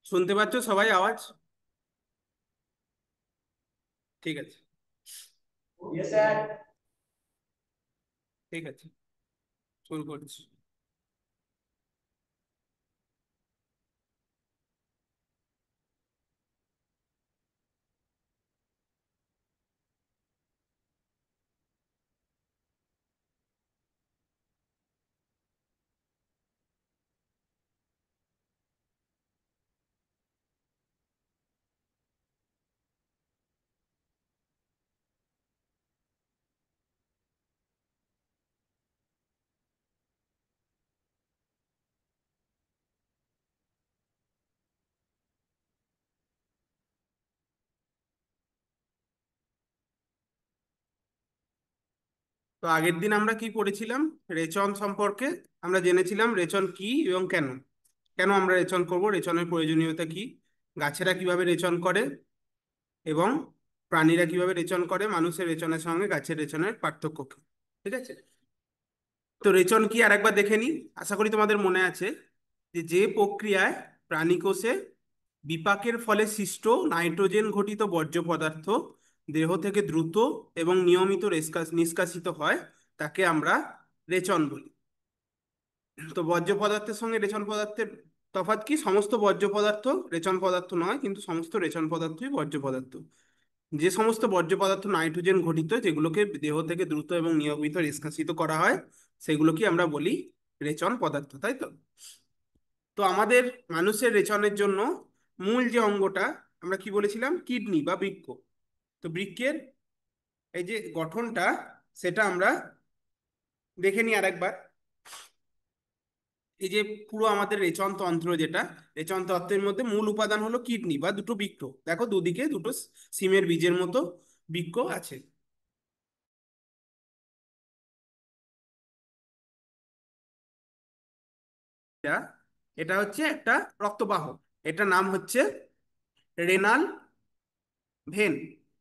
শুনতে পাচ্ছ সবাই আওয়াজ? ঠিক আছে। Yes, sir. ঠিক আছে, শুরু করছি। তো আগের দিন আমরা কি পড়েছিলাম? রেচন সম্পর্কে আমরা জেনেছিলাম রেচন কি এবং কেন। কেন আমরা রেচন করব, রেচনের প্রয়োজনীয়তা কি, গাছেরা কিভাবে রেচন করে এবং প্রাণীরা কিভাবে রেচন করে, মানুষের রেচনের সঙ্গে গাছের রেচনের পার্থক্য কি। ঠিক আছে। তো রেচন কি আরেকবার দেখে নিই। আশা করি তোমাদের মনে আছে যে যে প্রক্রিয়ায় প্রাণী কোষে বিপাকের ফলে সৃষ্ট নাইট্রোজেন ঘটিত বর্জ্য পদার্থ দেহ থেকে দ্রুত এবং নিয়মিত নিষ্কাশিত হয় তাকে আমরা রেচন বলি। তো বর্জ্য পদার্থের সঙ্গে রেচন পদার্থের তফাৎ কি? সমস্ত বর্জ্য পদার্থ রেচন পদার্থ নয়, কিন্তু সমস্ত রেচন পদার্থই বর্জ্য পদার্থ। যে সমস্ত বর্জ্য পদার্থ নাইট্রোজেন ঘটিত, যেগুলোকে দেহ থেকে দ্রুত এবং নিয়মিত নিষ্কাশিত করা হয়, সেগুলোকে আমরা বলি রেচন পদার্থ, তাই তো? তো আমাদের মানুষের রেচনের জন্য মূল যে অঙ্গটা আমরা কি বলেছিলাম? কিডনি বা বৃক্ক। তো বৃক্কের এই যে গঠনটা, সেটা আমরা দেখে নিই আরেকবার। এই যে পুরো আমাদের রেচন তন্ত্র, যেটা রেচন তন্ত্রের মধ্যে মূল উপাদান হলো কিডনি বা দুটো বৃক্ক। দেখো দুদিকে দুটো সিমের বীজের মতো বৃক্ক আছে। এটা এটা হচ্ছে একটা রক্তবাহ। এটার নাম হচ্ছে রেনাল ভেন।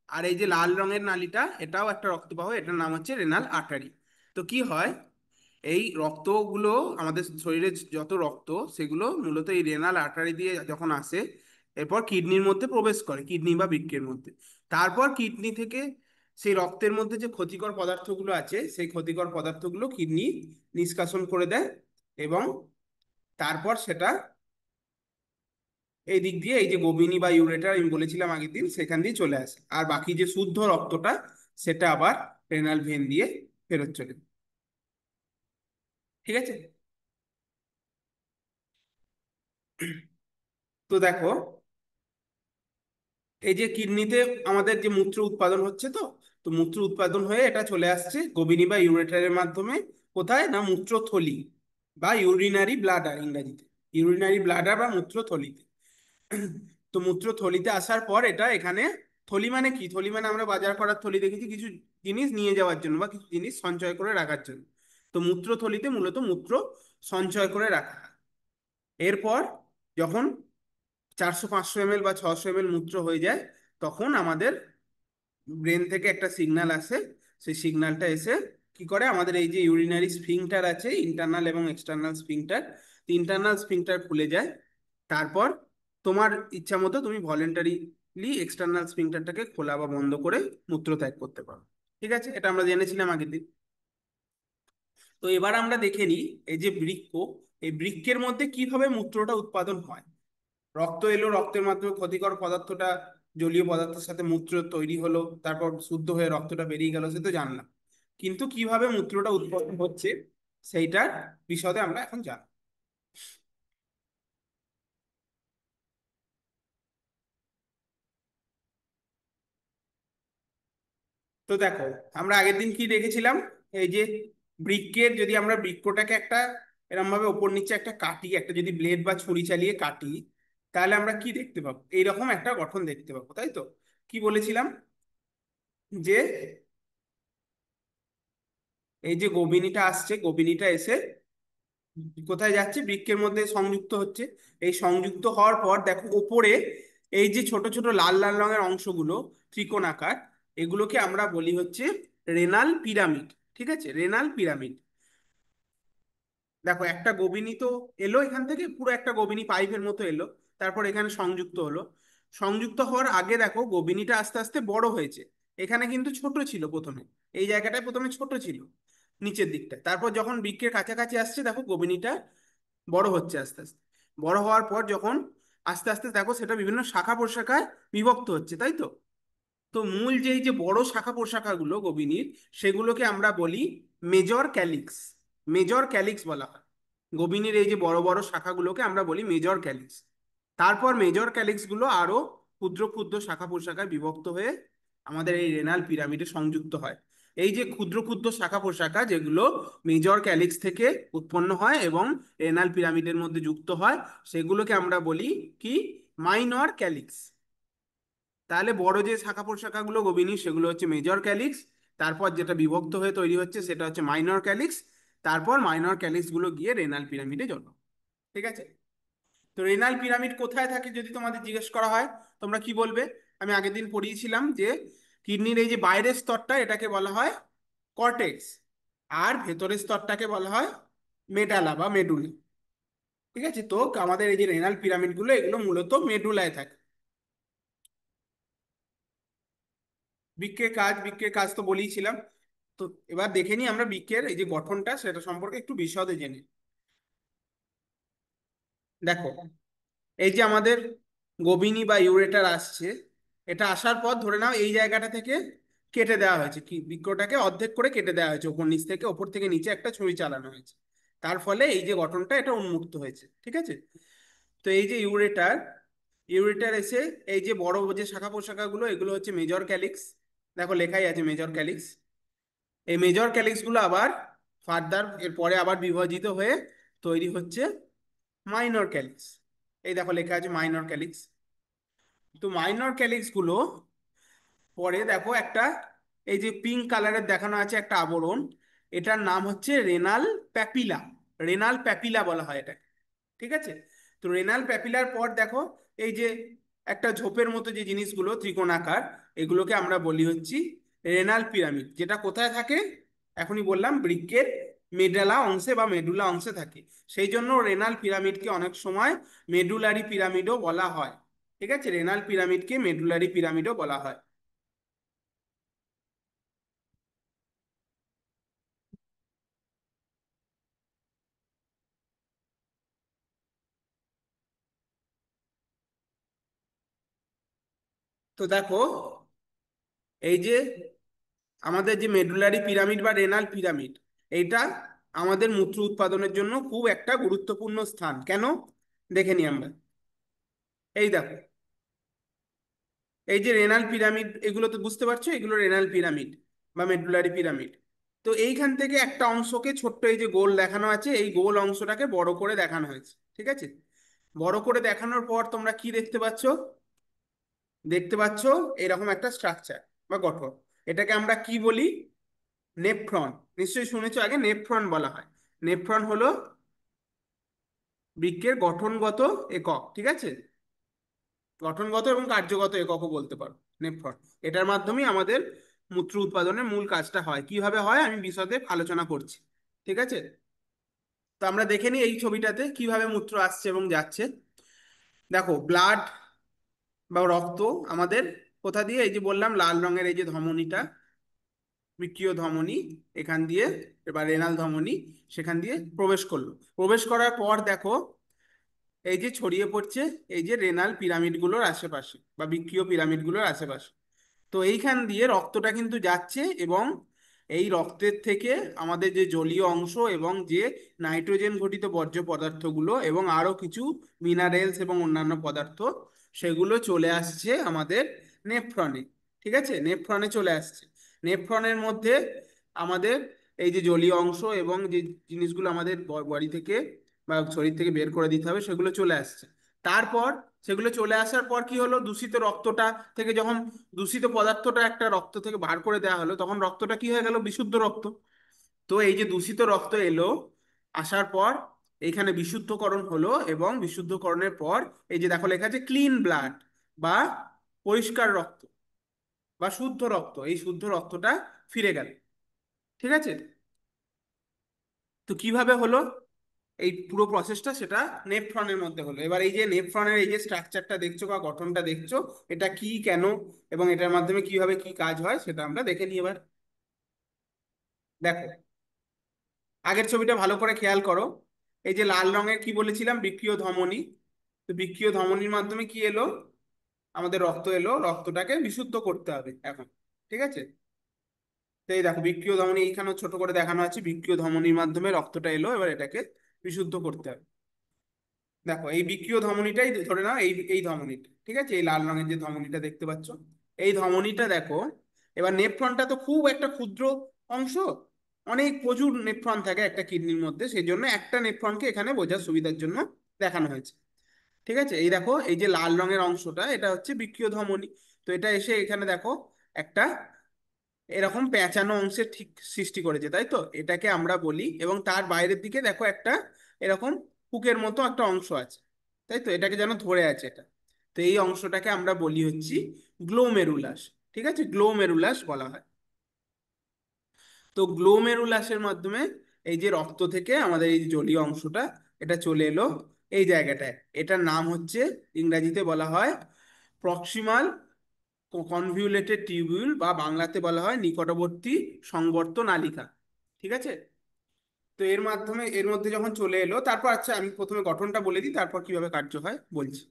আর এই যে লাল রঙের নালীটা, এটাও একটা রক্তবাহ, এটার নাম হচ্ছে রেনাল আর্টারি। তো কি হয়, এই রক্তগুলো আমাদের শরীরে যত রক্ত, সেগুলো মূলত এই রেনাল আর্টারি দিয়ে যখন আসে, এরপর কিডনির মধ্যে প্রবেশ করে, কিডনি বা বৃক্কের মধ্যে। তারপর কিডনি থেকে সেই রক্তের মধ্যে যে ক্ষতিকর পদার্থগুলো আছে, সেই ক্ষতিকর পদার্থগুলো কিডনি নিষ্কাশন করে দেয়, এবং তারপর সেটা এই দিক দিয়ে, এই যে গোবিনী বা ইউরেটার আমি বলেছিলাম আগের দিন, সেখান দিয়ে চলে আসে। আর বাকি যে শুদ্ধ রক্তটা, সেটা আবার রেনাল ভেন দিয়ে ফেরত চলে যায়। ঠিক আছে। তো দেখো, এই যে কিডনিতে আমাদের যে মূত্র উৎপাদন হচ্ছে, তো তো মূত্র উৎপাদন হয়ে এটা চলে আসছে গোবিনী বা ইউরেটারের মাধ্যমে। কোথায় না? মূত্রথলি বা ইউরিনারি ব্লাডার ইংরাজিতে। ইউরিনারি ব্লাডার বা মূত্রথলিতে। তো মূত্রথলিতে আসার পর এটা এখানে, থলি মানে কি? থলি মানে আমরা বাজার করার থলি দেখেছি, কিছু জিনিস নিয়ে যাওয়ার জন্য বা কিছু জিনিস সঞ্চয় করে রাখার জন্য। তো মূত্রথলিতে মূলত মূত্র সঞ্চয় করে রাখা হয়। এরপর যখন 400 500 ml বা 600 ml মূত্র হয়ে যায়, তখন আমাদের ব্রেন থেকে একটা সিগন্যাল আসে। সেই সিগন্যালটা এসে কি করে, আমাদের এই যে ইউরিনারি স্ফিংটার আছে, ইন্টারনাল এবং এক্সটার্নাল স্ফিংটার, ইন্টারনাল স্ফিংটার খুলে যায়। তারপর তোমার ইচ্ছা মতো তুমি ভলেন্টারিলি এক্সটার্নাল স্ফিংটারটাকে খোলা বা বন্ধ করে মূত্র ত্যাগ করতে পারো। ঠিক আছে, এটা আমরা জেনেছিলাম আগের দিন। তো এবার আমরা দেখে নিই, এই যে বৃক্ক, এই বৃক্কের মধ্যে কিভাবে মূত্রটা উৎপাদন হয়। রক্ত এলো, রক্তের মাধ্যমে ক্ষতিকর পদার্থটা জলীয় পদার্থের সাথে মূত্র তৈরি হলো, তারপর শুদ্ধ হয়ে রক্তটা বেরিয়ে গেল, সে তো জানলাম। কিন্তু কিভাবে মূত্রটা উৎপন্ন হচ্ছে, সেইটার বিশদে আমরা এখন জানব। তো দেখো, আমরা আগের দিন কি দেখেছিলাম? এই যে বৃক্কের, যদি আমরা বৃক্কটাকে একটা এরকম ভাবে ওপর নিচে একটা কাটি, একটা যদি ব্লেড বা ছুরি চালিয়ে কাটি, তাহলে আমরা কি দেখতে পাবো? এইরকম একটা গঠন দেখতে পাবো, তাই তো? কি বলেছিলাম? যে এই যে গোবিনীটা আসছে, গোবিনীটা এসে কোথায় যাচ্ছে? বৃক্কের মধ্যে সংযুক্ত হচ্ছে। এই সংযুক্ত হওয়ার পর দেখো ওপরে এই যে ছোট ছোট লাল লাল রঙের অংশগুলো, ত্রিকোণাকার, এগুলোকে আমরা বলি হচ্ছে রেনাল পিরামিড। ঠিক আছে, রেনাল পিরামিড। দেখো একটা গোবিনী তো এলো, এখান থেকে পুরো একটা গোবিনী পাইপের মতো এলো, তারপর এখানে সংযুক্ত হলো। সংযুক্ত হওয়ার আগে দেখো গোবিনীটা আস্তে আস্তে বড় হয়েছে। এখানে কিন্তু ছোট ছিল প্রথমে, এই জায়গাটায় প্রথমে ছোট ছিল নিচের দিকটা, তারপর যখন বৃক্কের কাছাকাছি আসছে দেখো গোবিনীটা বড় হচ্ছে আস্তে আস্তে। বড় হওয়ার পর যখন আস্তে আস্তে দেখো সেটা বিভিন্ন শাখা প্রশাখায় বিভক্ত হচ্ছে, তাই তো? তো মূল যেই যে বড় শাখা প্রশাখাগুলো গোবিনীর, সেগুলোকে আমরা বলি মেজর ক্যালিক্স। মেজর ক্যালিক্স বলা হয় গোবিনীর এই যে বড় বড় শাখাগুলোকে আমরা বলি মেজর ক্যালিক্স। তারপর মেজর ক্যালিক্স গুলো আরো ক্ষুদ্র ক্ষুদ্র শাখা প্রশাখায় বিভক্ত হয়ে আমাদের এই রেনাল পিরামিডে সংযুক্ত হয়। এই যে ক্ষুদ্র ক্ষুদ্র শাখা প্রশাখা যেগুলো মেজর ক্যালিক্স থেকে উৎপন্ন হয় এবং রেনাল পিরামিডের মধ্যে যুক্ত হয়, সেগুলোকে আমরা বলি কি, মাইনর ক্যালিক্স। তাহলে বড় যে শাখা প্রশাখাগুলো গভীর সেগুলো হচ্ছে মেজর ক্যালিক্স, তারপর যেটা বিভক্ত হয়ে তৈরি হচ্ছে সেটা হচ্ছে মাইনর ক্যালিক্স, তারপর মাইনর ক্যালিক্স গুলো গিয়ে রেনাল পিরামিডে জন্ম। ঠিক আছে? তো রেনাল পিরামিড কোথায় থাকে যদি তোমাদের জিজ্ঞেস করা হয়, তোমরা কি বলবে? আমি আগের দিন পড়িয়েছিলাম যে কিডনির এই যে বাইরের স্তরটা এটাকে বলা হয় কর্টেক্স, আর ভেতরের স্তরটাকে বলা হয় মেডালা বা মেডুলা। ঠিক আছে? তো আমাদের এই যে রেনাল পিরামিড গুলো এগুলো মূলত মেডুলায় থাকে। বৃক্কের কাজ তো বলেইছিলাম। তো এবার দেখে নিই আমরা বৃক্কের এই যে গঠনটা সেটা সম্পর্কে একটু বিশদে জেনে। দেখো এই যে আমাদের গোবিনী বা ইউরেটার আসছে, এটা আসার পর ধরে নাও এই জায়গাটা থেকে কেটে দেওয়া হয়েছে, কি বৃক্কটাকে অর্ধেক করে কেটে দেওয়া হয়েছে, ওপর নিচ থেকে, ওপর থেকে নিচে একটা ছুরি চালানো হয়েছে। তার ফলে এই যে গঠনটা এটা উন্মুক্ত হয়েছে। ঠিক আছে? তো এই যে ইউরেটার, ইউরেটার এসে এই যে বড় যে শাখা প্রশাখাগুলো এগুলো হচ্ছে মেজর ক্যালিক্স। দেখো লেখাই আছে মেজর ক্যালিক্স। এই মেজর ক্যালিক্স গুলো আবার ফার্দার এর পরে আবার বিভাজিত হয়ে তৈরি হচ্ছে মাইনর ক্যালিক্স। এই দেখো লেখা আছে মাইনর ক্যালিক্স। তো মাইনর ক্যালিক্স গুলো পরে দেখো একটা, এই যে পিঙ্ক কালারের দেখানো আছে একটা আবরণ, এটার নাম হচ্ছে রেনাল প্যাপিলা। রেনাল প্যাপিলা বলা হয় এটা। ঠিক আছে? তো রেনাল প্যাপিলার পর দেখো এই যে একটা ঝোপের মতো যে জিনিসগুলো ত্রিকোণাকার, এগুলোকে আমরা বলি হচ্ছি রেনাল পিরামিড। যেটা কোথায় থাকে? এখনই বললাম বৃক্কের মেডালা অংশে বা মেডুলা অংশে থাকে। সেই জন্য রেনাল পিরামিডকে অনেক সময় মেডুলারি পিরামিডও বলা হয়। ঠিক আছে? রেনাল পিরামিডকে মেডুলারি পিরামিডও বলা হয়। তো দেখো এই যে আমাদের যে মেডুলারি পিরামিড বা রেনাল পিরামিড, এইটা আমাদের মূত্র উৎপাদনের জন্য খুব একটা গুরুত্বপূর্ণ স্থান। কেন? দেখে নিই আমরা। এই দেখো এই যে রেনাল পিরামিড, এগুলো তো বুঝতে পারছো এগুলো রেনাল পিরামিড বা মেডুলারি পিরামিড। তো এইখান থেকে একটা অংশকে ছোট্ট এই যে গোল দেখানো আছে, এই গোল অংশটাকে বড় করে দেখানো হয়েছে। ঠিক আছে? বড় করে দেখানোর পর তোমরা কি দেখতে পাচ্ছ? দেখতে পাচ্ছ এরকম একটা স্ট্রাকচার বা গঠন। এটাকে আমরা কি বলি? নেফ্রন। নিশ্চয়ই শুনেছো, আগে নেফ্রন বলা হয়। নেফ্রন হলো বৃক্কের গঠনগত একক। ঠিক আছে? গঠনগত এবং কার্যগত এককও বলতে পারো নেফ্রন। এটার মাধ্যমেই আমাদের মূত্র উৎপাদনের মূল কাজটা হয়। কিভাবে হয় আমি বিশদে আলোচনা করছি। ঠিক আছে? তো আমরা দেখে নিই এই ছবিটাতে কিভাবে মূত্র আসছে এবং যাচ্ছে। দেখো ব্লাড বা রক্ত আমাদের কোথা দিয়ে, এই যে বললাম লাল রঙের এই যে ধমনীটা, বৃক্কীয় ধমনী, এখান দিয়ে, এবার রেনাল ধমনী, সেখান দিয়ে প্রবেশ করলো। প্রবেশ করার পর দেখো এই যে ছড়িয়ে পড়ছে এই যে রেনাল পিরামিডগুলোর আশেপাশে বা বৃক্কীয় পিরামিডগুলোর আশেপাশে। তো এইখান দিয়ে রক্তটা কিন্তু যাচ্ছে, এবং এই রক্তের থেকে আমাদের যে জলীয় অংশ এবং যে নাইট্রোজেন ঘটিত বর্জ্য পদার্থগুলো এবং আরো কিছু মিনারেলস এবং অন্যান্য পদার্থ, সেগুলো চলে আসছে আমাদের নেফ্রনে। ঠিক আছে? নেফ্রনে চলে আসছে। নেফ্রনের মধ্যে আমাদের এই যে জলীয় অংশ এবং যে জিনিসগুলো আমাদের বডি থেকে বা শরীর থেকে বের করে দিতে হবে সেগুলো চলে আসছে। তারপর সেগুলো চলে আসার পর কি হলো, দূষিত রক্তটা থেকে যখন দূষিত পদার্থটা একটা রক্ত থেকে বার করে দেওয়া হলো, তখন রক্তটা কি হয়ে গেল? বিশুদ্ধ রক্ত। তো এই যে দূষিত রক্ত এলো, আসার পর এইখানে বিশুদ্ধকরণ হলো, এবং বিশুদ্ধকরণের পর এই যে দেখো লেখা আছে ক্লিন ব্লাড বা পরিষ্কার রক্ত বা শুদ্ধ রক্ত, এই শুদ্ধ রক্তটা ফিরে গেল। ঠিক আছে? তো কিভাবে হলো? এই পুরো প্রসেসটা সেটা নেফ্রনের মধ্যে হলো। এবার এই যে নেফ্রনের এই যে স্ট্রাকচারটা দেখছো বা গঠনটা দেখছো, এটা কি, কেন এবং এটার মাধ্যমে কিভাবে কি কাজ হয় সেটা আমরা দেখে নিই এবার। দেখো, আগের ছবিটা ভালো করে খেয়াল করো। এই যে লাল রঙের কি বলেছিলাম, বৃক্কীয় ধমনী। তো বৃক্কীয় ধমনীর মাধ্যমে কি এলো, আমাদের রক্ত এলো, রক্তটাকে বিশুদ্ধ করতে হবে এখন। ঠিক আছে, তো এই দেখো বৃক্কীয় ধমনী এইখানে ছোট করে দেখানো আছে, বৃক্কীয় ধমনীর মাধ্যমে রক্তটা এলো, এবার এটাকে বিশুদ্ধ করতে হবে। দেখো এই বৃক্কীয় ধমনীটাই ধরে নাও, এই এই ধমনীটা, ঠিক আছে, এই লাল রঙের যে ধমনীটা দেখতে পাচ্ছ, এই ধমনীটা দেখো। এবার নেফ্রনটা তো খুব একটা ক্ষুদ্র অংশ, অনেক প্রচুর নেফ্রন থাকে একটা কিডনির মধ্যে, সেই জন্য একটা নেফ্রনকে এখানে বোঝার সুবিধার জন্য দেখানো হয়েছে। ঠিক আছে, এই দেখো এই যে লাল রঙের অংশটা এটা হচ্ছে বৃক্কীয় ধমনী। তো এটা এসে এখানে দেখো একটা এরকম পেঁচানো অংশের ঠিক সৃষ্টি করেছে, তাই তো, এটাকে আমরা বলি। এবং তার বাইরের দিকে দেখো একটা এরকম হুকের মতো একটা অংশ আছে, তাই তো, এটাকে যেন ধরে আছে এটা। তো এই অংশটাকে আমরা বলি হচ্ছে গ্লোমেরুলাস। ঠিক আছে, গ্লোমেরুলাস বলা হয়। তো গ্লোমেরুলাসের মাধ্যমে এই যে রক্ত থেকে আমাদের এই যে জলীয় অংশটা এটা চলে এলো এই জায়গাটায়, এটার নাম হচ্ছে, ইংরাজিতে বলা হয় প্রক্সিমাল কনভিউলেটেড টিউবিউল, বা বাংলাতে বলা হয় নিকটবর্তী সংবর্ত নালিকা। ঠিক আছে, তো এর মাধ্যমে এর মধ্যে যখন চলে এলো, তারপর আচ্ছা আমি প্রথমে গঠনটা বলে দিই, তারপর কিভাবে কার্য হয় বলছি।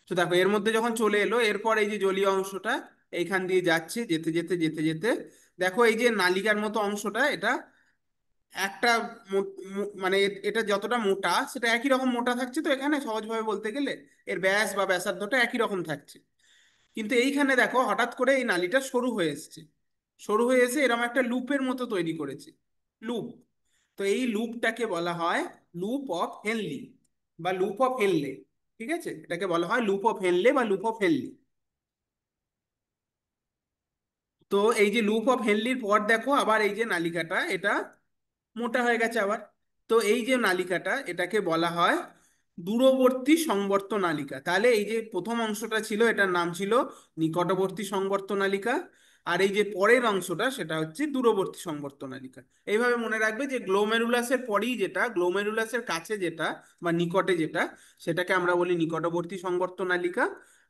তো দেখো এর মধ্যে যখন চলে এলো, এরপর এই যে জলীয় অংশটা এইখান দিয়ে যাচ্ছে, যেতে যেতে যেতে যেতে দেখো এই যে নালিকার মতো অংশটা, এটা একটা মানে এটা যতটা মোটা সেটা একই রকম মোটা থাকছে, তো এখানে সহজভাবে বলতে গেলে এর ব্যাস বা ব্যাসার্ধটা একই রকম থাকছে। কিন্তু এইখানে দেখো হঠাৎ করে এই নালীটা সরু হয়ে এসছে, সরু হয়ে এসে এরকম একটা লুপের মতো তৈরি করেছে, লুপ। তো এই লুপটাকে বলা হয় লুপ অফ হেনলি বা লুপ অফ হেনলে। ঠিক আছে, এটাকে বলা হয় লুপ অফ হেনলে বা লুপ অফ হেনলি। তো এই যে লুপ অফ হেনলির পর দেখো আবার এই যে নালিকাটা এটা মোটা হয়ে গেছে আবার। তো এই যে নালিকাটা এটাকে বলা হয় দূরবর্তী সংবর্ত নালিকা। তাহলে এই যে প্রথম অংশটা ছিল এটার নাম ছিল নিকটবর্তী সংবর্ত নালিকা, আর এই যে পরের অংশটা সেটা হচ্ছে দূরবর্তী সংবর্ত নালিকা। এইভাবে মনে রাখবে যে গ্লোমেরুলাসের পরেই যেটা, গ্লোমেরুলাসের কাছে যেটা বা নিকটে যেটা, সেটাকে আমরা বলি নিকটবর্তী সংবর্ত নালিকা।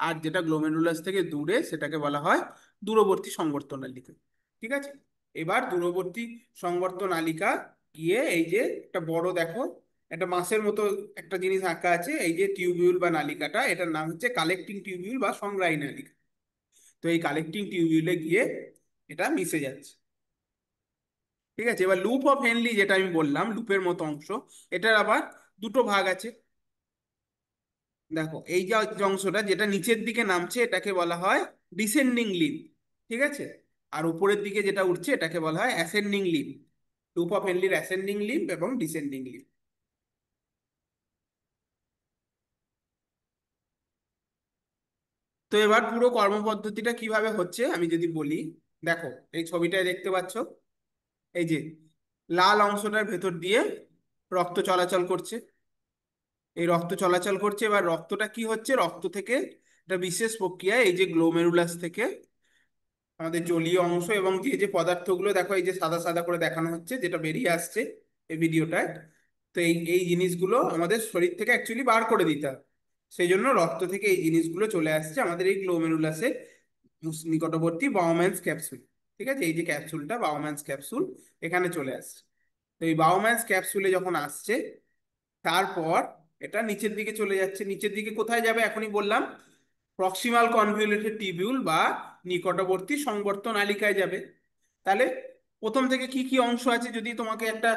আর যেটা গ্লোমেরুলাস থেকে দূরে সেটাকে বলা হয় দূরবর্তী সংবর্ত নালিকা। ঠিক আছে, এবার দূরবর্তী সংবর্ত নালিকা গিয়ে এই যে একটা বড় দেখো একটা মাছের মতো একটা জিনিস আঁকা আছে, এই যে টিউবিউল বা নালিকাটা, এটার নাম হচ্ছে কালেক্টিং টিউবিউল বা সংগ্রাহী নালিকা। তো এই কালেক্টিং টিউবিউলে গিয়ে এটা মিশে যাচ্ছে। ঠিক আছে, এবার লুপ অফ হেনলি যেটা আমি বললাম লুপের মতো অংশ, এটার আবার দুটো ভাগ আছে। দেখো এই যে অংশটা যেটা নিচের দিকে নামছে এটাকে বলা হয় ডিসেন্ডিং লিম্ব। ঠিক আছে, আর উপরের দিকে যেটা উঠছে এটাকে বলা হয় অ্যাসেন্ডিং লিম্ব। লুপ অফ হেনলির অ্যাসেন্ডিং লিম্ব এবং ডিসেন্ডিং লিম্ব। তো এবার পুরো কর্মপদ্ধতিটা কিভাবে হচ্ছে আমি যদি বলি, দেখো এই ছবিটায় দেখতে পাচ্ছ, এই যে লাল অংশটার ভেতর দিয়ে রক্ত চলাচল করছে, এই রক্ত চলাচল করছে। এবার রক্তটা কি হচ্ছে, রক্ত থেকে একটা বিশেষ প্রক্রিয়ায় এই যে গ্লোমেরুলাস থেকে আমাদের জলীয় অংশ এবং যে যে পদার্থগুলো দেখো এই যে সাদা সাদা করে দেখানো হচ্ছে যেটা বেরিয়ে আসছে এই ভিডিওটায়, তো এই এই জিনিসগুলো আমাদের শরীর থেকে অ্যাকচুয়ালি বার করে দিতে হবে। সেই জন্য রক্ত থেকে এই জিনিসগুলো চলে আসছে আমাদের এই গ্লোমেরুলাসে নিকটবর্তী বাউম্যান্স ক্যাপসুল। ঠিক আছে, এই যে ক্যাপসুলটা বাউম্যান্স ক্যাপসুল এখানে চলে আসছে। তো এই বাউম্যান্স ক্যাপসুলে যখন আসছে, তারপর এটা নিচের দিকে চলে যাচ্ছে। নিচের দিকে কোথায় যাবে এখনই বললাম, প্রক্সিমাল কনভলিউটেড টিবিউল বা নিকটবর্তী সংবর্ত নালিকায় যাবে। তাহলে প্রথম থেকে কি কি অংশ আছে, যদি তোমাকে একটা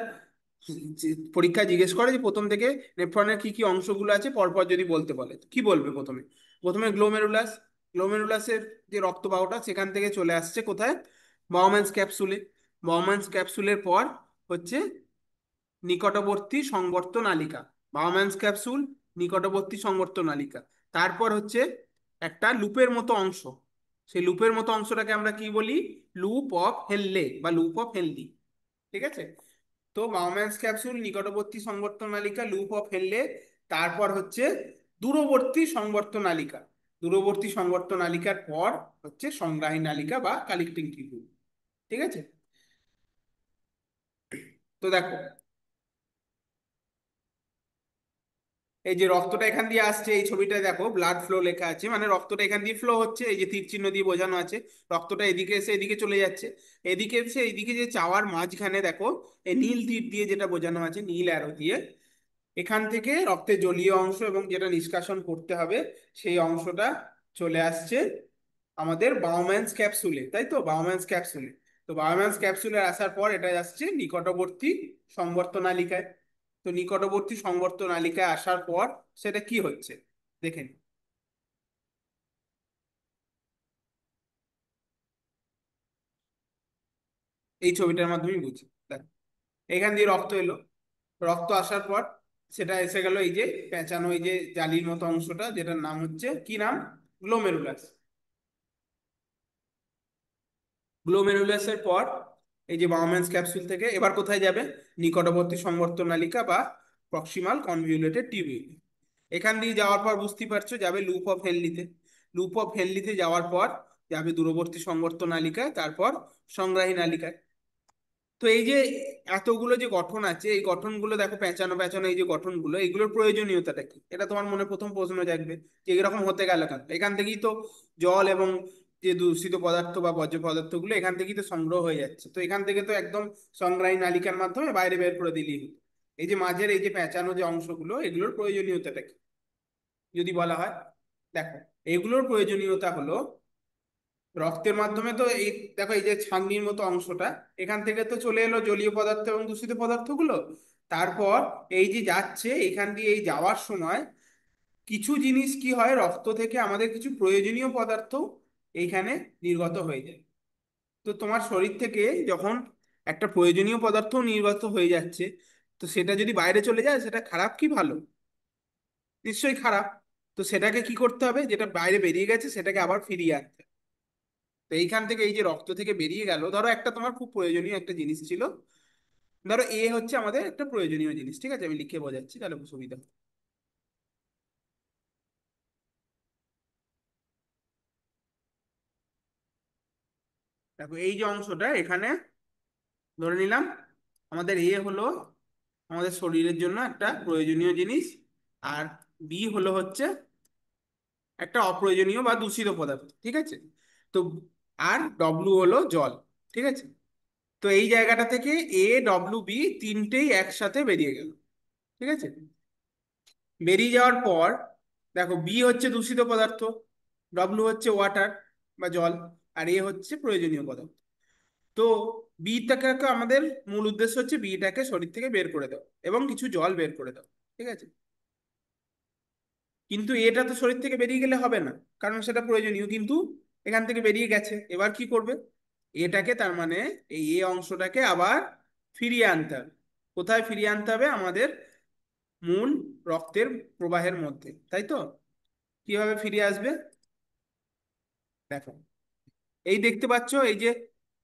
পরীক্ষা জিজ্ঞেস করে যে প্রথম থেকে নেফ্রনের কি কি অংশগুলো আছে পরপর যদি বলতে বলে, তো কি বলবে প্রথমে? প্রথমে গ্লোমেরুলাস, গ্লোমেরুলাসের যে রক্তবাহটা সেখান থেকে চলে আসছে কোথায়, বাউম্যান্স ক্যাপসুলে। বাউম্যান্স ক্যাপসুলের পর হচ্ছে নিকটবর্তী সংবর্ত নালিকা, বাউম্যান্স ক্যাপসুল, নিকটবর্তী সংবর্ত নালিকা। তারপর হচ্ছে একটা লুপের মতো অংশ, সেই লুপের মতো অংশটাকে আমরা কি বলি, লুপ অফ হেনলে বা লুপ অফ হেনলি। ঠিক আছে, তো বাউম্যান্স ক্যাপসুল, নিকটবর্তী সংবর্ত নালিকা, লুপ অফ হেনলে। তারপর হচ্ছে দূরবর্তী সংবর্ত নালিকা, দূরবর্তী সংবর্ত নালিকার পর হচ্ছে সংগ্রাহী নালিকা বা কালেক্টিং টিউবিউল। ঠিক আছে, তো দেখো এই যে রক্তটা এখান দিয়ে আসছে, এই ছবিটায় দেখো ব্লাড ফ্লো লেখা আছে, মানে রক্তটা এখান দিয়ে ফ্লো হচ্ছে, এই যে তীর চিহ্ন দিয়ে বোঝানো আছে। রক্তটা এদিকে এসে এদিকে চলে যাচ্ছে, এদিকে এসে এইদিকে যে চাওয়ার মাঝখানে দেখো এই নীল তীর দিয়ে যেটা বোঝানো আছে, নীল অ্যারো দিয়ে, এখান থেকে রক্তের জলীয় অংশ এবং যেটা নিষ্কাশন করতে হবে সেই অংশটা চলে আসছে আমাদের বাউম্যানস ক্যাপসুলে, তাই তো, বাউম্যানস ক্যাপসুলে। তো বাউম্যানস ক্যাপসুলে আসার পর এটা আসছে নিকটবর্তী সংবর্ত নালিকায়। তো নিকটবর্তী সংবর্ত নালিকায় আসার পর সেটা কি হচ্ছে দেখে নিই। এই ছবিটার মাধ্যমে বুঝি, দেখো এখান দিয়ে রক্ত এলো, রক্ত আসার পর সেটা এসে গেল এই যে পেঁচানো এই যে জালির মতো অংশটা, যেটার নাম হচ্ছে কি নাম, গ্লোমেরুলাস। গ্লোমেরুলাসের পর এই যে বাউম্যানস ক্যাপসুল থেকে এবার কোথায় যাবে, নিকটবর্তী সংবর্ত নালিকা বা প্রক্সিমাল কনভিউলেটেড টিউবিউল। এখান দিয়ে যাওয়ার পর বুঝতেই পারছো যাবে লুপ অফ হেনলিতে। লুপ অফ হেনলিতে যাওয়ার পর যাবে দূরবর্তী সংবর্ত নালিকায়, তারপর সংগ্রাহী নালিকায়। তো এই যে এতগুলো যে গঠন আছে, এই গঠনগুলো দেখো পেঁচানো পেঁচানো এই যে গঠনগুলো, এগুলোর প্রয়োজনীয়তাটা কি, এটা তোমার মনে প্রথম প্রশ্ন জাগবে যে এরকম হতে গেল কেন। এখান থেকেই তো জল এবং যে দূষিত পদার্থ বা বর্জ্য পদার্থগুলো এখান থেকেই তো সংগ্রহ হয়ে যাচ্ছে, তো এখান থেকে তো একদম সংগ্রাহী নালিকার মাধ্যমে বাইরে বের করে দিলেই হতো। এই যে মাঝের এই যে পেঁচানো যে অংশগুলো, এগুলোর প্রয়োজনীয়তাটা কি যদি বলা হয়, দেখো এগুলোর প্রয়োজনীয়তা হলো রক্তের মাধ্যমে তো এই দেখো এই যে ছাঁকনির মতো অংশটা, এখান থেকে তো চলে এলো জলীয় পদার্থ এবং দূষিত পদার্থগুলো। তারপর এই যে যাচ্ছে এখান দিয়ে এই যাওয়ার সময় কিছু জিনিস কি হয়, রক্ত থেকে আমাদের কিছু প্রয়োজনীয় পদার্থ এইখানে নির্গত হয়ে যায়। তো তোমার শরীর থেকে যখন একটা প্রয়োজনীয় পদার্থ নির্গত হয়ে যাচ্ছে, তো সেটা যদি বাইরে চলে যায় সেটা খারাপ কি ভালো, নিশ্চয়ই খারাপ। তো সেটাকে কি করতে হবে, যেটা বাইরে বেরিয়ে গেছে সেটাকে আবার ফিরিয়ে আনতে হবে। তো এইখান থেকে এই যে রক্ত থেকে বেরিয়ে গেল, ধরো একটা তোমার খুব প্রয়োজনীয় একটা জিনিস ছিল, ধরো এ হচ্ছে আমাদের একটা প্রয়োজনীয় জিনিস, ঠিক আছে, আমি লিখে বোঝাচ্ছি তাহলে সুবিধা হবে। দেখো এই যে অংশটা এখানে ধরে নিলাম আমাদের এ হলো আমাদের শরীরের জন্য একটা প্রয়োজনীয় জিনিস, আর বি হলো হচ্ছে একটা অপ্রয়োজনীয় বা দূষিত পদার্থ, ঠিক আছে। তো আর ডব্লু হলো জল, ঠিক আছে। তো এই জায়গাটা থেকে এ ডব্লু বি তিনটেই একসাথে বেরিয়ে গেল, ঠিক আছে। বেরিয়ে যাওয়ার পর দেখো বি হচ্ছে দূষিত পদার্থ, ডব্লু হচ্ছে ওয়াটার বা জল, আর এ হচ্ছে প্রয়োজনীয় পদার্থ। তো বিটাকে আমাদের মূল উদ্দেশ্য হচ্ছে বিটাকে শরীর থেকে বের করে দাও এবং কিছু জল বের করে দাও, ঠিক আছে। কিন্তু এটা তো শরীর থেকে বেরিয়ে গেলে হবে না, কারণ সেটা প্রয়োজনীয়, কিন্তু এখান থেকে বেরিয়ে গেছে, এবার কি করবে, এটাকে তার মানে এই এ অংশটাকে আবার ফিরিয়ে আনতে হবে। কোথায় ফিরিয়ে আনতে হবে, আমাদের মূল রক্তের প্রবাহের মধ্যে, তাই তো। কিভাবে ফিরে আসবে, দেখো এই দেখতে পাচ্ছ এই যে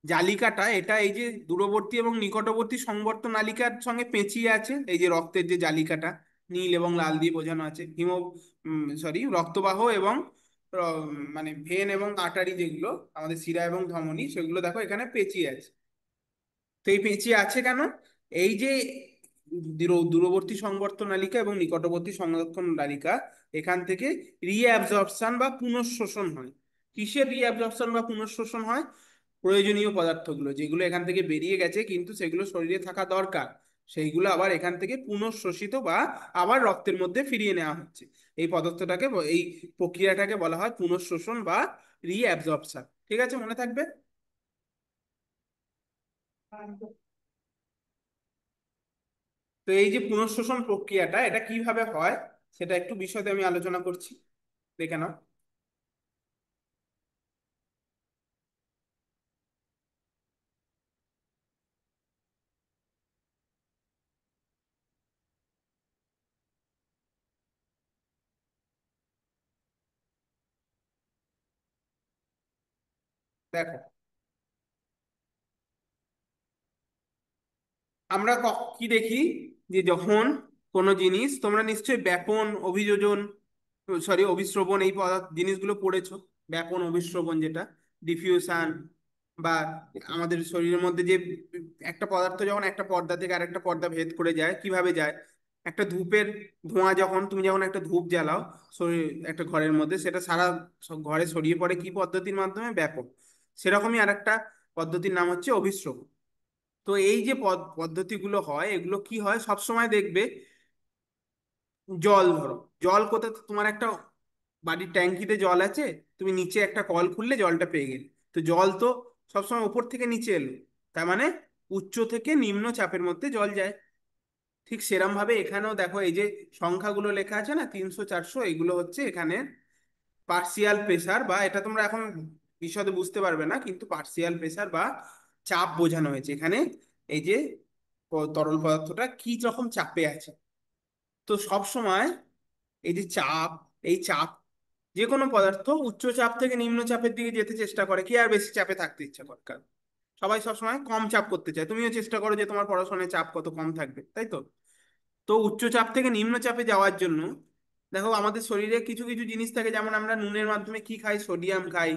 জালিকাটা, এটা এই যে দূরবর্তী এবং নিকটবর্তী সংবর্ত নালিকার সঙ্গে পেঁচিয়ে আছে, এই যে রক্তের যে জালিকাটা নীল এবং লাল দিয়ে বোঝানো আছে, সরি রক্তবাহ এবং মানে ভেন এবং আর্টারি যেগুলো আমাদের শিরা এবং ধমনী, সেগুলো দেখো এখানে পেঁচিয়ে আছে। তো এই পেঁচিয়ে আছে কেন, এই যে দূরবর্তী সংবর্ত নালিকা এবং নিকটবর্তী সংরক্ষণ নালিকা, এখান থেকে রিঅ্যাবজর্পশন বা পুনঃশোষণ হয়। কিসের রিঅ্যাবজর্পশন বা পুনঃশোষণ হয়, প্রয়োজনীয় পদার্থগুলো যেগুলো এখান থেকে বেরিয়ে গেছে কিন্তু সেগুলো শরীরে থাকা দরকার, সেইগুলো আবার এখান থেকে পুনঃশোষিত বা আবার রক্তের মধ্যে ফিরিয়ে নেওয়া হচ্ছে। এই পদার্থটাকে এই প্রক্রিয়াটাকে বলা হয় পুনঃশোষণ বা রিঅ্যাবজর্পশন, ঠিক আছে, মনে থাকবে। তো এই যে পুনঃশোষণ প্রক্রিয়াটা এটা কিভাবে হয় সেটা একটু বিশদে আমি আলোচনা করছি, দেখে নাও। দেখো আমরা কি দেখি, যে যখন কোনো জিনিস তোমরা নিশ্চয়ই ব্যাপন অভিযোজন, সরি অভিস্রবণ, এই জিনিসগুলো পড়েছো। ব্যাপন অভিস্রবণ যেটা ডিফিউশন, বা আমাদের শরীরের মধ্যে যে একটা পদার্থ যখন একটা পর্দা থেকে আরেকটা পর্দা ভেদ করে যায় কিভাবে যায়, একটা ধূপের ধোঁয়া, যখন তুমি যখন একটা ধূপ জ্বালাও শরীর একটা ঘরের মধ্যে, সেটা সারা ঘরে ছড়িয়ে পড়ে কি পদ্ধতির মাধ্যমে? ব্যাপক। সেরকমই আরেকটা পদ্ধতির নাম হচ্ছে অভিস্রবণ। তো এই যে পদ্ধতিগুলো হয়, এগুলো কি হয় সব সময় দেখবে, জল ধরো, জল কোথা, তোমার একটা বাড়ির ট্যাঙ্কিতে জল আছে, তুমি নিচে একটা কল খুললে জলটা পেয়ে গেলে, তো জল তো সবসময় উপর থেকে নিচে এলো, তার মানে উচ্চ থেকে নিম্ন চাপের মধ্যে জল যায়। ঠিক সেরম ভাবে এখানেও দেখো, এই যে সংখ্যাগুলো লেখা আছে না, 300 400, এগুলো হচ্ছে এখানে পার্সিয়াল প্রেসার, বা এটা তোমরা এখন বিশদে বুঝতে পারবে না, কিন্তু পার্সিয়াল প্রেসার বা চাপ বোঝানো হয়েছে এখানে। এই যে তরল পদার্থটা কি রকম চাপে আছে। তো সব সময় এই যে চাপ, এই চাপ, যে কোনো পদার্থ উচ্চ চাপ থেকে নিম্ন চাপের দিকে যেতে চেষ্টা করে, কি আর বেশি চাপে থাকতে ইচ্ছা করে কার? সবাই সবসময় কম চাপ করতে চায়। তুমিও চেষ্টা করো যে তোমার পড়াশোনায় চাপ কত কম থাকবে, তাই তো? তো উচ্চ চাপ থেকে নিম্ন চাপে যাওয়ার জন্য দেখো আমাদের শরীরে কিছু কিছু জিনিস থাকে, যেমন আমরা নুনের মাধ্যমে কি খাই? সোডিয়াম খাই।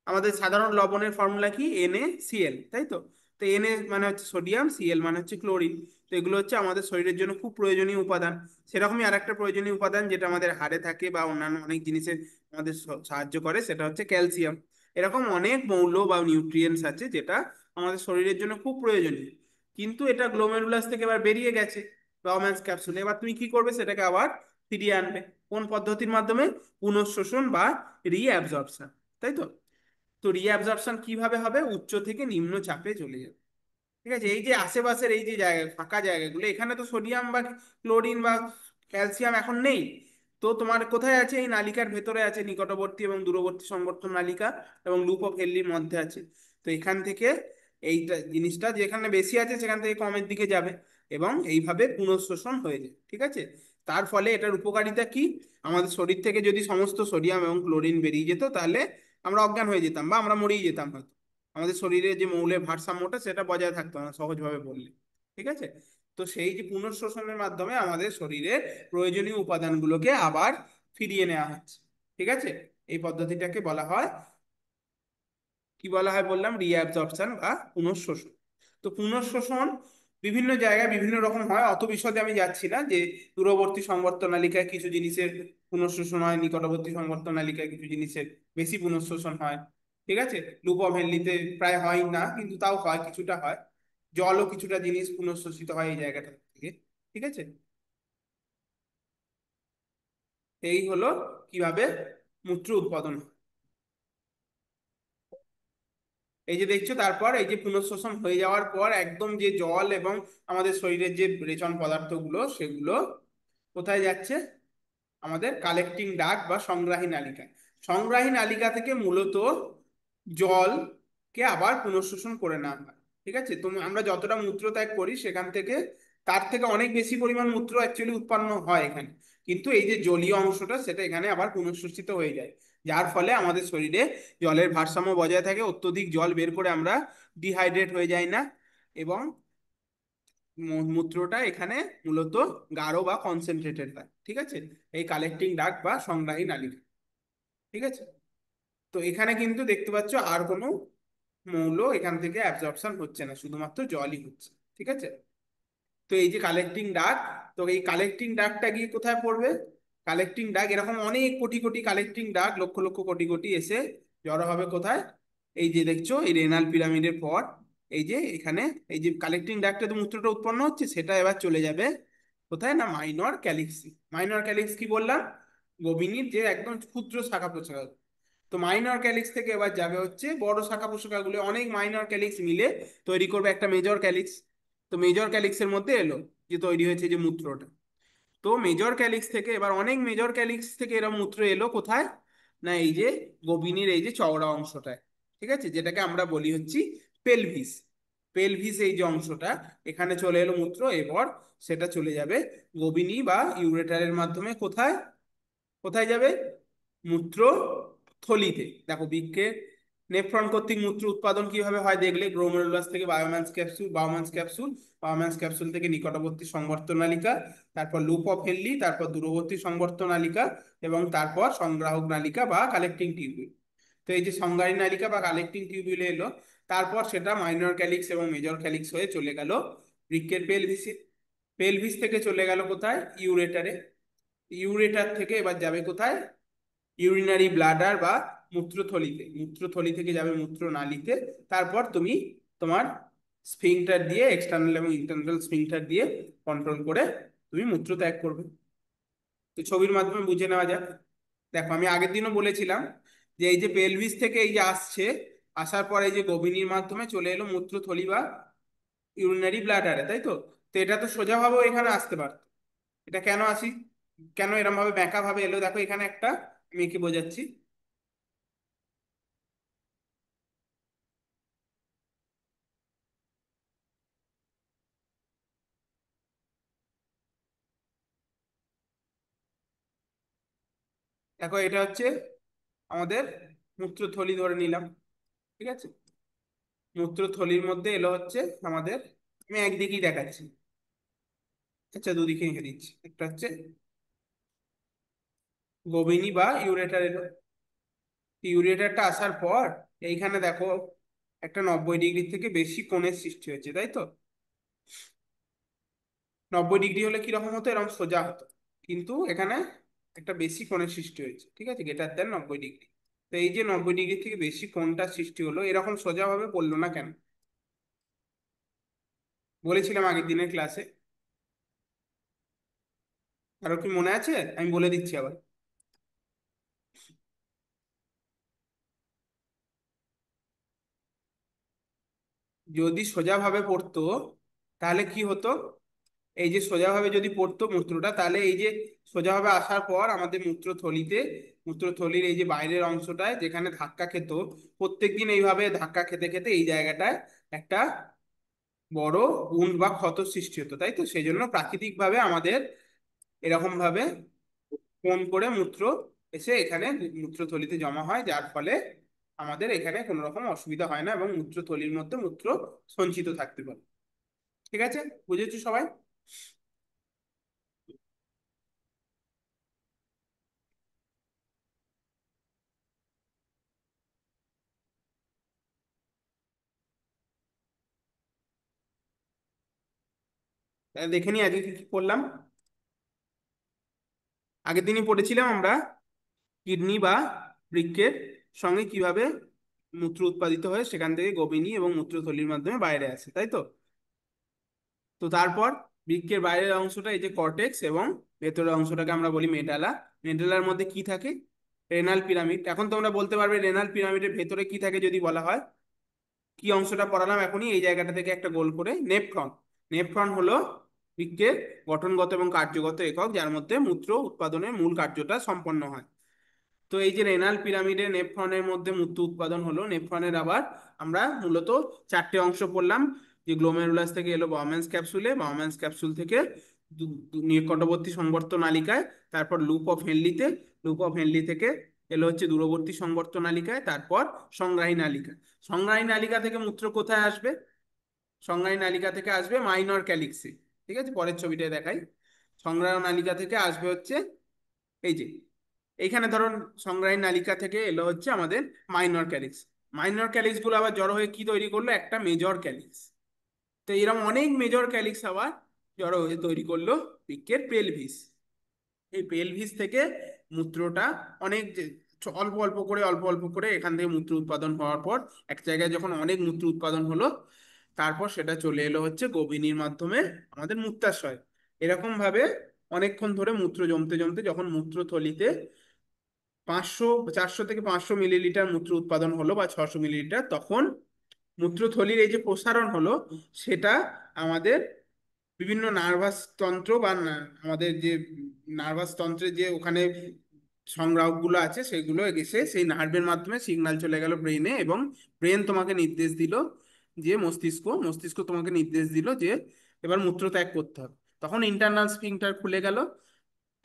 আমাদের সাধারণ লবণের ফর্মুলা কি? NaCl, তাই তো? তো Na মানে হচ্ছে সোডিয়াম, Cl মানে হচ্ছে ক্লোরিন। তো এগুলো হচ্ছে আমাদের শরীরের জন্য খুব প্রয়োজনীয় উপাদান। সেরকমই আরেকটা প্রয়োজনীয় উপাদান যেটা আমাদের হাড়ে থাকে বা অন্যান্য অনেক জিনিসে আমাদের সাহায্য করে, সেটা হচ্ছে ক্যালসিয়াম। এরকম অনেক মৌল বা নিউট্রিয়েন্টস আছে যেটা আমাদের শরীরের জন্য খুব প্রয়োজনীয়। কিন্তু এটা গ্লোমেরুলাস থেকে এবার বেরিয়ে গেছে বায়োম্যাস ক্যাপসুলে। এবার তুমি কি করবে? সেটাকে আবার ফিরিয়ে আনবে কোন পদ্ধতির মাধ্যমে? পুনঃশোষণ বা রিঅ্যাবজর্পশন, তাই তো? তো রিঅ্যাবজর্পশন কিভাবে হবে? উচ্চ থেকে নিম্ন চাপে চলে যাবে। ঠিক আছে, এই যে আশেপাশের এই যে জায়গা, ফাঁকা জায়গাগুলো, এখানে তো সোডিয়াম বা ক্লোরিন বা ক্যালসিয়াম এখন নেই। তো তোমার কোথায় আছে? এই নালিকার ভেতরে আছে, নিকটবর্তী এবং দূরবর্তী সংবর্ধন নালিকা এবং লুপ অফ হেনরির মধ্যে আছে। তো এখান থেকে এইটা জিনিসটা যেখানে বেশি আছে সেখান থেকে কমের দিকে যাবে এবং এইভাবে পুনঃশোষণ হয়ে যায়। ঠিক আছে, তার ফলে এটার উপকারিতা কি? আমাদের শরীর থেকে যদি সমস্ত সোডিয়াম এবং ক্লোরিন বেরিয়ে যেত, তাহলে আমরা অজ্ঞান হয়ে যেতাম বা আমরা মরেই যেতাম হয়তো। আমাদের শরীরে যে মৌলের ভারসাম্যটা সেটা বজায় থাকতো না, সহজভাবে বললে। ঠিক আছে, তো সেই যে পুনঃশোষণের মাধ্যমে আমাদের শরীরের প্রয়োজনীয় উপাদানগুলোকে আবার ফিরিয়ে নেওয়া হচ্ছে। ঠিক আছে, এই পদ্ধতিটাকে বলা হয়, কি বলা হয় বললাম? রিঅ্যাবজর্পশন বা পুনঃশোষণ। তো পুনঃশোষণ বিভিন্ন জায়গায় বিভিন্ন রকম হয়, অত বিশদে আমি যাচ্ছি না। যে দূরবর্তী সংবর্ধন নালিকায় কিছু জিনিসের পুনঃশোষণ হয়, নিকটবর্তী সংবর্ধন নালিকায় কিছু জিনিসের বেশি পুনঃশোষণ হয়। ঠিক আছে, লুপ অফ হেনরিতে প্রায় হয় না, কিন্তু তাও হয়, কিছুটা হয়। জলও কিছুটা জিনিস পুনঃশোষিত হয় এই জায়গাটা থেকে। ঠিক আছে, এই হলো কিভাবে মূত্র উৎপাদন হয়। এই যে দেখছো, তারপর এই যে পুনঃশোষণ হয়ে যাওয়ার পর একদম যে জল এবং আমাদের শরীরের যে রেচন পদার্থগুলো, সেগুলো কোথায় যাচ্ছে? আমাদের কালেক্টিং ডাক্ট বা সংগ্রাহী নালিকায়। সংগ্রাহী নালিকা থেকে মূলত জলকে আবার পুনঃশোষণ করে নেওয়া হয়। ঠিক আছে, তুমি আমরা যতটা মূত্র ত্যাগ করি সেখান থেকে তার থেকে অনেক বেশি পরিমাণ মূত্র অ্যাকচুয়ালি উৎপন্ন হয় এখানে, কিন্তু এই যে জলীয় অংশটা সেটা এখানে আবার পুনঃশোষিত হয়ে যায়। যার ফলে আমাদের শরীরে জলের ভারসাম্য বজায় থাকে, অত্যধিক জল বের করে আমরা ডিহাইড্রেট হয়ে যাই না, এবং মূত্রটা এখানে মূলত গাঢ় বা কনসেন্ট্রেটেড হয়। ঠিক আছে, এই কালেক্টিং ডাক্ট বা সংগ্রাহী নালিকা। ঠিক আছে, তো এখানে কিন্তু দেখতে পাচ্ছ আর কোনো মৌল এখান থেকে অ্যাবজর্পশন হচ্ছে না, শুধুমাত্র জলই হচ্ছে। ঠিক আছে, তো এই যে কালেক্টিং ডাক, তো এই কালেক্টিং ডাকটা গিয়ে কোথায় পড়বে? কালেক্টিং ডাক এরকম অনেক কোটি কোটি কালেক্টিং ডাক, লক্ষ লক্ষ কোটি কোটি এসে জড়ো হবে কোথায়? এই যে দেখছো এই রেনাল পিরামিডের পর, এই যে এখানে এই যে কালেক্টিং ডাকটা তো মূত্রটা উৎপন্ন হচ্ছে, সেটা এবার চলে যাবে কোথায়? না মাইনর ক্যালিক্সি। মাইনর ক্যালিক্স কি বললাম? গোবিনীর যে একদম ক্ষুদ্র শাখা প্রশাখা। তো মাইনর ক্যালিক্স থেকে এবার যাবে হচ্ছে বড় শাখা প্রশাখাগুলো, অনেক মাইনর ক্যালিক্স মিলে তৈরি করবে একটা মেজর ক্যালিক্স। তো মেজর ক্যালিক্সের মধ্যে এলো যে তৈরি হয়েছে যে মূত্রটা। তো মেজর ক্যালিক্স থেকে এবার অনেক মেজর ক্যালিক্স থেকে এরা মূত্র এলো কোথায়? না এই যে গোবিনীর এই যে চওড়া অংশটায়। ঠিক আছে, যেটাকে আমরা বলি হচ্ছে পেলভিস। পেলভিস এই যে অংশটা, এখানে চলে এলো মূত্র। এবার সেটা চলে যাবে গোবিনী বা ইউরেটারের মাধ্যমে কোথায়? কোথায় যাবে? মূত্র থলিতে। দেখো বৃক্কের নেফ্রন কর্তৃক মূত্র উৎপাদন কিভাবে হয় দেখলে, গ্লোমেরুলাস থেকে বায়োম্যান্স ক্যাপসুল, বায়োম্যান্স ক্যাপসুল থেকে নিকটবর্তী সংবর্ধন নালিকা, তারপর লুপ অফ হেনরি, তারপর দূরবর্তী সংবর্ধন নালিকা, এবং তারপর সংগ্রাহক নালিকা বা কালেক্টিং টিউবিউল। তো এই যে সংজ্ঞাহী নালিকা বা কালেক্টিং টিউবিউলে এলো, তারপর সেটা মাইনর ক্যালিক্স এবং মেজর ক্যালিক্স হয়ে চলে গেল বৃক্কের পেলভিসে। পেলভিস থেকে চলে গেল কোথায়, ইউরেটারে। ইউরেটার থেকে এবার যাবে কোথায়, ইউরিনারি ব্লাডার বা মূত্রথলিতে। মূত্রথলি থেকে যাবে মূত্রনালীতে। তারপর তুমি তোমার স্ফিংটার দিয়ে, এক্সটার্নাল এবং ইন্টারনাল স্ফিংটার দিয়ে কন্ট্রোল করে তুমি মূত্র ত্যাগ করবে। তো ছবির মাধ্যমে বুঝে নেওয়া যাক। দেখো, আমি আগের দিনও বলেছিলাম যে এই যে পেলভিস থেকে এই যে আসছে, আসার পর এই যে গভীনির মাধ্যমে চলে এলো মূত্রথলি বা ইউরিনারি ব্লাডারে, তাই তো। তো এটা তো সোজাভাবেও এখানে আসতে পারতো। এটা কেন আসি, কেন এরম ভাবে ব্যাঁকা ভাবে এলো, দেখো এখানে একটা, আমি একে বোঝাচ্ছি। দেখো এটা হচ্ছে আমাদের মূত্রথলি ধরে নিলাম, ঠিক আছে। মূত্রথলির মধ্যে এলো হচ্ছে আমাদের, আমি একদিকেই দেখাচ্ছি, আচ্ছা দুদিকে এঁকে দিচ্ছি। একটা হচ্ছে গোবিনী বা ইউরেটার এলো। ইউরেটারটা আসার পর এইখানে দেখো একটা 90 ডিগ্রি থেকে বেশি কোণের সৃষ্টি হয়েছে, তাই তো। 90 ডিগ্রি হলে কিরকম হতো, এরকম সোজা হতো, কিন্তু এখানে একটা বেশি কোণের সৃষ্টি হয়েছে, ঠিক আছে, গ্রেটার দেন 90 ডিগ্রি। তো এই যে 90 ডিগ্রি থেকে বেশি কোণটা সৃষ্টি হলো, এরকম সোজা ভাবে পড়লো না কেন, বলেছিলাম আগের দিনের ক্লাসে। আরো কি মনে আছে, আমি বলে দিচ্ছি আবার। যদি সোজাভাবে পড়তো তাহলে কি হতো, এই যে সোজাভাবে যদি পড়তো মূত্রটা, তাহলে এই যে সোজাভাবে আসার পর আমাদের মূত্রথলিতে, মূত্রথলির এই যে বাইরের অংশটায় যেখানে ধাক্কা খেত, প্রত্যেকদিন এইভাবে ধাক্কা খেতে খেতে এই জায়গাটায় একটা বড় গুণ বা ক্ষত সৃষ্টি হতো, তাই তো। সেই জন্য প্রাকৃতিক ভাবে আমাদের এরকম ভাবে কোণ করে মূত্র এসে এখানে মূত্রথলিতে জমা হয়, যার ফলে আমাদের এখানে কোনো রকম অসুবিধা হয় না এবং মূত্রথলির মধ্যে মূত্র সঞ্চিত থাকতে পারে। ঠিক আছে, বুঝেছো সবাই। তাহলে দেখে নিই আজকে কি কি করলাম। আগের দিনই পড়েছিলাম আমরা কিডনি বা বৃক্কের সঙ্গে কিভাবে মূত্র উৎপাদিত হয়, সেখান থেকে গোবিনী এবং মূত্রথলির মাধ্যমে বাইরে আসে, তাই তো। তো তারপর বৃক্কের বাইরের অংশটা এই যে কর্টেক্স এবং ভেতরের অংশটাকে আমরা বলি মেডালা। মেডালার মধ্যে কি থাকে, রেনাল পিরামিড। এখন তোমরা বলতে পারবে রেনাল পিরামিডের ভেতরে কি থাকে যদি বলা হয়, কি অংশটা পড়ালাম এখনই এই জায়গাটা থেকে একটা গোল করে, নেফ্রন। নেফ্রন হলো বৃক্কের গঠনগত এবং কার্যগত একক, যার মধ্যে মূত্র উৎপাদনের মূল কার্যটা সম্পন্ন হয়। তো এই যে রেনাল পিরামিডে নেফ্রনের মধ্যে মূত্র উৎপাদন হলো, নেফ্রনের আবার আমরা মূলত চারটে অংশ পড়লাম। যে গ্লোমেরুলাস থেকে এলো বাউম্যান্স ক্যাপসুলে, বাউম্যান্স ক্যাপসুল থেকে নিকটবর্তী সংবর্ত নালিকায়, তারপর লুপ অফ হেনলিতে, লুপ অফ হেনলি থেকে এলো হচ্ছে দূরবর্তী সংবর্ত নালিকায়, তারপর সংগ্রাহী নালিকা। সংগ্রাহী নালিকা থেকে মূত্র কোথায় আসবে, সংগ্রাহী নালিকা থেকে আসবে মাইনর ক্যালিক্সে। ঠিক আছে, পরের ছবিটায় দেখাই। সংগ্রাহী নালিকা থেকে আসবে হচ্ছে এই যে এইখানে ধরুন, সংগ্রাহী নালিকা থেকে এলো হচ্ছে আমাদের মাইনর ক্যালিক্স। মাইনর ক্যালিক্স গুলো আবার জড়ো হয়ে কি তৈরি করলো, একটা মেজর ক্যালিক্স। তো এরকম অনেক মেজর ক্যালিক্স আবার জড়ো হয়ে তৈরি করলো বৃক্কের পেলভিস। এই পেলভিস থেকে মূত্রটা অনেক অল্প অল্প করে, অল্প অল্প করে এখান থেকে মূত্র উৎপাদন হওয়ার পর এক জায়গায় যখন অনেক মূত্র উৎপাদন হলো, তারপর সেটা চলে এলো হচ্ছে গোবিনীর মাধ্যমে আমাদের মূত্রাশয়। এরকম ভাবে অনেকক্ষণ ধরে মূত্র জমতে জমতে যখন মূত্রথলিতে 500, 400 থেকে 500 মিলিলিটার মূত্র উৎপাদন হলো বা 600 মিলিলিটার, তখন মূত্রথলির এই যে প্রসারণ হলো, সেটা আমাদের বিভিন্ন নার্ভাস তন্ত্র বা আমাদের যে নার্ভাস তন্ত্রের যে ওখানে সংগ্রাহকগুলো আছে সেগুলো এসে সেই নার্ভের মাধ্যমে সিগন্যাল চলে গেল ব্রেনে, এবং ব্রেন তোমাকে নির্দেশ দিল যে, মস্তিষ্ক, মস্তিষ্ক তোমাকে নির্দেশ দিল যে এবার মূত্র ত্যাগ করতে হবে। তখন ইন্টারনাল স্ফিংক্টার খুলে গেল,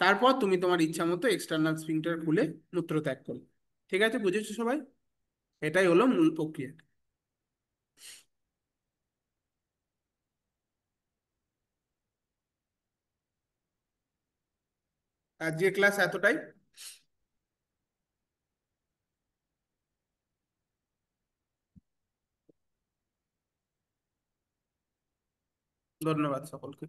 তারপর তুমি তোমার ইচ্ছা মতো এক্সটার্নাল স্ফিংক্টার খুলে মূত্র ত্যাগ করলে। ঠিক আছে, বুঝেছো সবাই। এটাই হলো মূল প্রক্রিয়া। আজকের ক্লাস এতটাই। ধন্যবাদ সকলকে।